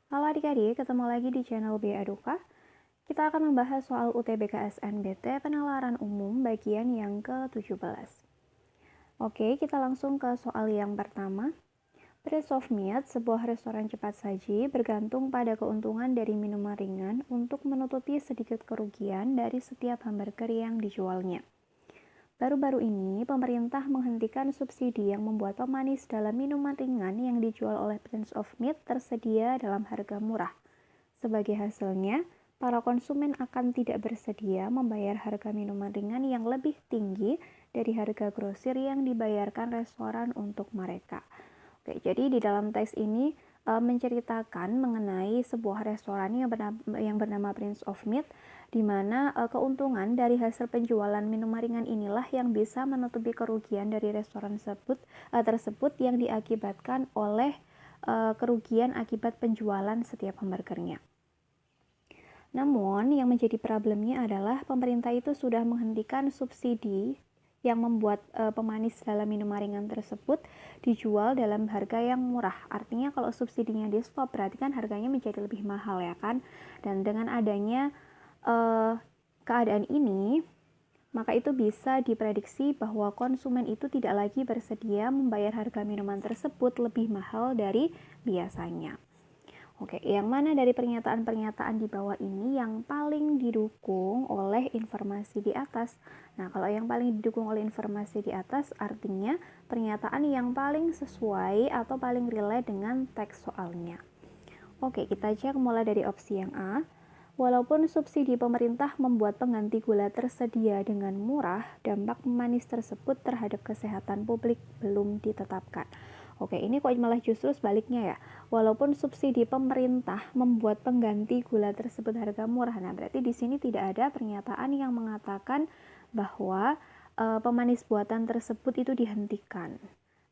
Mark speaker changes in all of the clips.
Speaker 1: Halo adik-adik, ketemu lagi di channel B Eduka. Kita akan membahas soal UTBK SNBT penalaran umum bagian yang ke-17. Oke, kita langsung ke soal yang pertama. Prince of Meat, sebuah restoran cepat saji, bergantung pada keuntungan dari minuman ringan untuk menutupi sedikit kerugian dari setiap hamburger yang dijualnya. Baru-baru ini, pemerintah menghentikan subsidi yang membuat pemanis dalam minuman ringan yang dijual oleh Prince of Meat tersedia dalam harga murah. Sebagai hasilnya, para konsumen akan tidak bersedia membayar harga minuman ringan yang lebih tinggi dari harga grosir yang dibayarkan restoran untuk mereka. Oke, jadi di dalam teks ini menceritakan mengenai sebuah restoran yang bernama Prince of Meat, di mana keuntungan dari hasil penjualan minuman ringan inilah yang bisa menutupi kerugian dari restoran tersebut yang diakibatkan oleh kerugian akibat penjualan setiap hamburgernya. Namun, yang menjadi problemnya adalah pemerintah itu sudah menghentikan subsidi yang membuat pemanis dalam minuman ringan tersebut dijual dalam harga yang murah. Artinya kalau subsidinya di stop, berarti kan harganya menjadi lebih mahal ya kan. Dan dengan adanya keadaan ini, maka itu bisa diprediksi bahwa konsumen itu tidak lagi bersedia membayar harga minuman tersebut lebih mahal dari biasanya. Oke, yang mana dari pernyataan-pernyataan di bawah ini yang paling didukung oleh informasi di atas? Nah, kalau yang paling didukung oleh informasi di atas artinya pernyataan yang paling sesuai atau paling relate dengan teks soalnya. Oke, kita cek mulai dari opsi yang A. Walaupun subsidi pemerintah membuat pengganti gula tersedia dengan murah, dampak manis tersebut terhadap kesehatan publik belum ditetapkan. Oke, ini kok malah justru sebaliknya ya. Walaupun subsidi pemerintah membuat pengganti gula tersebut harga murah. Nah, berarti di sini tidak ada pernyataan yang mengatakan bahwa pemanis buatan tersebut itu dihentikan.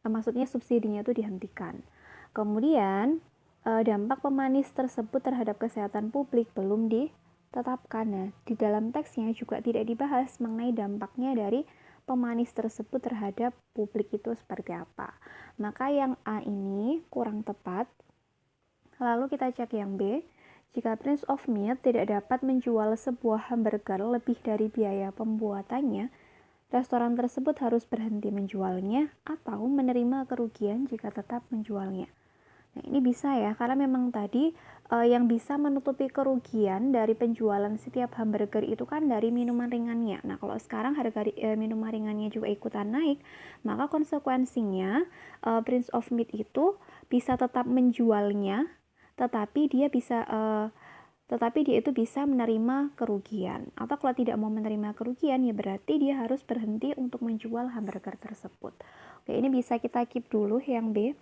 Speaker 1: Maksudnya subsidinya itu dihentikan. Kemudian dampak pemanis tersebut terhadap kesehatan publik belum ditetapkan. Nah, di dalam teksnya juga tidak dibahas mengenai dampaknya dari pemanis tersebut terhadap publik itu seperti apa. Maka yang A ini kurang tepat. Lalu kita cek yang B. Jika Prince of Meat tidak dapat menjual sebuah hamburger lebih dari biaya pembuatannya, restoran tersebut harus berhenti menjualnya atau menerima kerugian jika tetap menjualnya. Nah, ini bisa ya, karena memang tadi yang bisa menutupi kerugian dari penjualan setiap hamburger itu kan dari minuman ringannya. Nah, kalau sekarang harga minuman ringannya juga ikutan naik, maka konsekuensinya Prince of Meat itu bisa tetap menjualnya, tetapi dia itu bisa menerima kerugian. Atau kalau tidak mau menerima kerugian, ya berarti dia harus berhenti untuk menjual hamburger tersebut. Oke, ini bisa kita keep dulu yang B.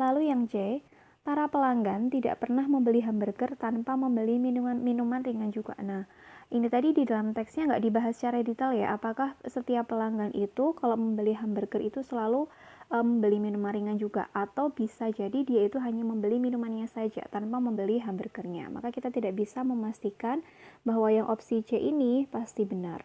Speaker 1: Lalu yang C, para pelanggan tidak pernah membeli hamburger tanpa membeli minuman ringan juga. Nah, ini tadi di dalam teksnya nggak dibahas secara detail ya, apakah setiap pelanggan itu kalau membeli hamburger itu selalu membeli minuman ringan juga, atau bisa jadi dia itu hanya membeli minumannya saja tanpa membeli hamburgernya. Maka kita tidak bisa memastikan bahwa yang opsi C ini pasti benar.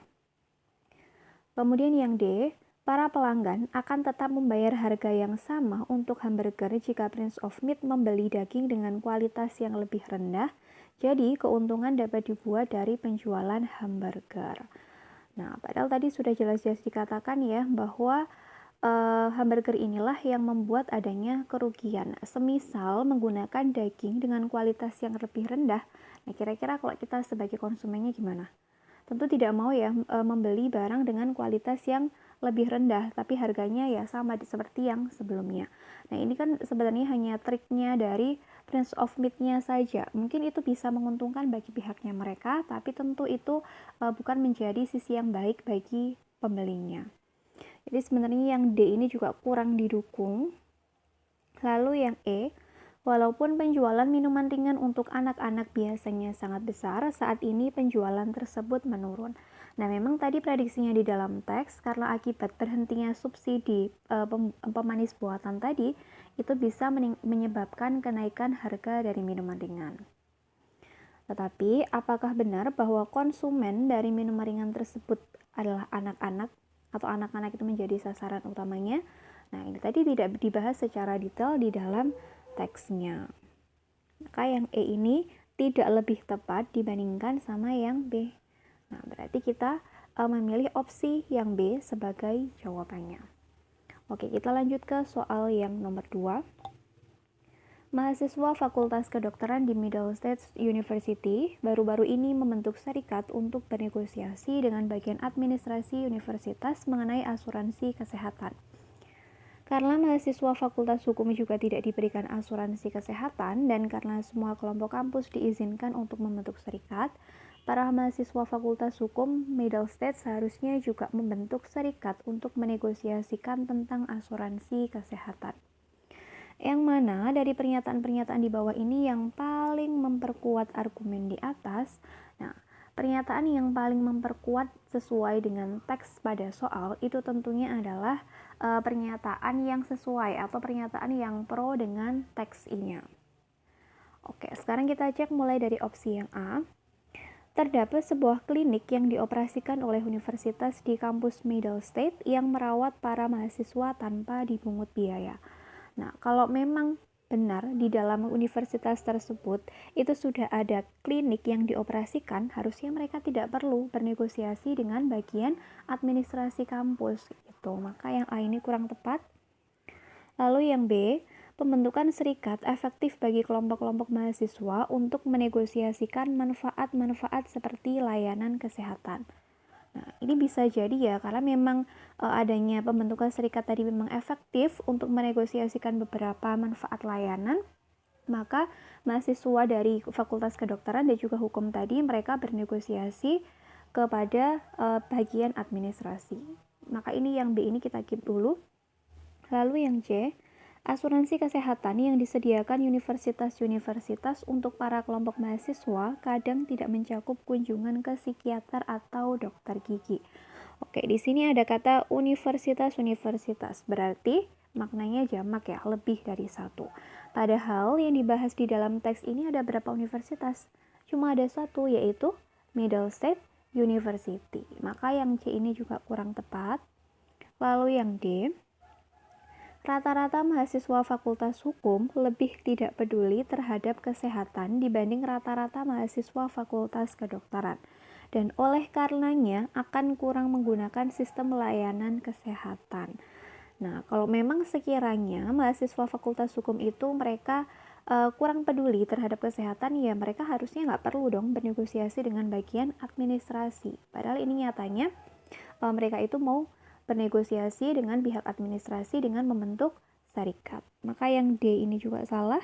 Speaker 1: Kemudian yang D, para pelanggan akan tetap membayar harga yang sama untuk hamburger jika Prince of Meat membeli daging dengan kualitas yang lebih rendah. Jadi, keuntungan dapat dibuat dari penjualan hamburger. Nah, padahal tadi sudah jelas-jelas dikatakan ya bahwa hamburger inilah yang membuat adanya kerugian. Semisal menggunakan daging dengan kualitas yang lebih rendah. Nah, kira-kira kalau kita sebagai konsumennya gimana? Tentu tidak mau ya membeli barang dengan kualitas yang lebih rendah, tapi harganya ya sama seperti yang sebelumnya. Nah, ini kan sebenarnya hanya triknya dari Prince of Meat-nya saja. Mungkin itu bisa menguntungkan bagi pihaknya mereka, tapi tentu itu bukan menjadi sisi yang baik bagi pembelinya. Jadi sebenarnya yang D ini juga kurang didukung. Lalu yang E, walaupun penjualan minuman ringan untuk anak-anak biasanya sangat besar, saat ini penjualan tersebut menurun. Nah, memang tadi prediksinya di dalam teks, karena akibat berhentinya subsidi pemanis buatan tadi, itu bisa menyebabkan kenaikan harga dari minuman ringan. Tetapi, apakah benar bahwa konsumen dari minuman ringan tersebut adalah anak-anak, atau anak-anak itu menjadi sasaran utamanya? Nah, ini tadi tidak dibahas secara detail di dalam teksnya. maka yang E ini tidak lebih tepat dibandingkan sama yang B. Nah, berarti kita memilih opsi yang B sebagai jawabannya. Oke, kita lanjut ke soal yang nomor 2. Mahasiswa Fakultas Kedokteran di Middlesex University baru-baru ini membentuk serikat untuk bernegosiasi dengan bagian administrasi universitas mengenai asuransi kesehatan. Karena mahasiswa Fakultas Hukum juga tidak diberikan asuransi kesehatan dan karena semua kelompok kampus diizinkan untuk membentuk serikat, para mahasiswa Fakultas Hukum Middlesex seharusnya juga membentuk serikat untuk menegosiasikan tentang asuransi kesehatan. Yang mana dari pernyataan-pernyataan di bawah ini yang paling memperkuat argumen di atas? Nah, pernyataan yang paling memperkuat sesuai dengan teks pada soal itu tentunya adalah pernyataan yang sesuai atau pernyataan yang pro dengan teks ini. Oke, sekarang kita cek mulai dari opsi yang A. Terdapat sebuah klinik yang dioperasikan oleh universitas di kampus Middlesex yang merawat para mahasiswa tanpa dipungut biaya. Nah, kalau memang benar di dalam universitas tersebut itu sudah ada klinik yang dioperasikan, harusnya mereka tidak perlu bernegosiasi dengan bagian administrasi kampus gitu. Maka yang A ini kurang tepat. Lalu yang B, pembentukan serikat efektif bagi kelompok-kelompok mahasiswa untuk menegosiasikan manfaat-manfaat seperti layanan kesehatan. Nah, ini bisa jadi ya, karena memang adanya pembentukan serikat tadi memang efektif untuk menegosiasikan beberapa manfaat layanan, maka mahasiswa dari Fakultas Kedokteran dan juga Hukum tadi mereka bernegosiasi kepada bagian administrasi. Maka ini yang B ini kita keep dulu. Lalu yang C, asuransi kesehatan yang disediakan universitas-universitas untuk para kelompok mahasiswa kadang tidak mencakup kunjungan ke psikiater atau dokter gigi. Oke, di sini ada kata universitas-universitas, berarti maknanya jamak ya, lebih dari satu. Padahal yang dibahas di dalam teks ini ada berapa universitas? Cuma ada satu, yaitu Middlesex University. Maka yang C ini juga kurang tepat. Lalu yang D, rata-rata mahasiswa Fakultas Hukum lebih tidak peduli terhadap kesehatan dibanding rata-rata mahasiswa Fakultas Kedokteran, dan oleh karenanya akan kurang menggunakan sistem layanan kesehatan. Nah, kalau memang sekiranya mahasiswa Fakultas Hukum itu mereka kurang peduli terhadap kesehatan, ya mereka harusnya nggak perlu dong bernegosiasi dengan bagian administrasi. Padahal ini nyatanya mereka itu mau bernegosiasi dengan pihak administrasi dengan membentuk serikat. Maka yang D ini juga salah.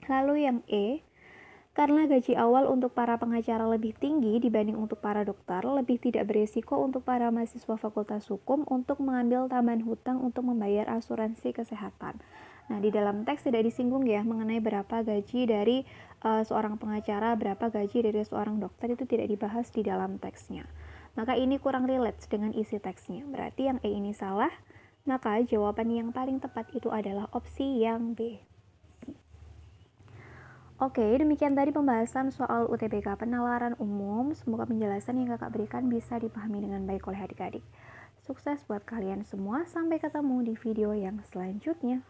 Speaker 1: Lalu yang E, karena gaji awal untuk para pengacara lebih tinggi dibanding untuk para dokter, lebih tidak beresiko untuk para mahasiswa Fakultas Hukum untuk mengambil tambahan hutang untuk membayar asuransi kesehatan. Nah, di dalam teks tidak disinggung ya mengenai berapa gaji dari seorang pengacara, berapa gaji dari seorang dokter, itu tidak dibahas di dalam teksnya. Maka ini kurang relate dengan isi teksnya. Berarti yang E ini salah, maka jawaban yang paling tepat itu adalah opsi yang B. Oke, demikian tadi pembahasan soal UTBK penalaran umum. Semoga penjelasan yang kakak berikan bisa dipahami dengan baik oleh adik-adik. Sukses buat kalian semua, sampai ketemu di video yang selanjutnya.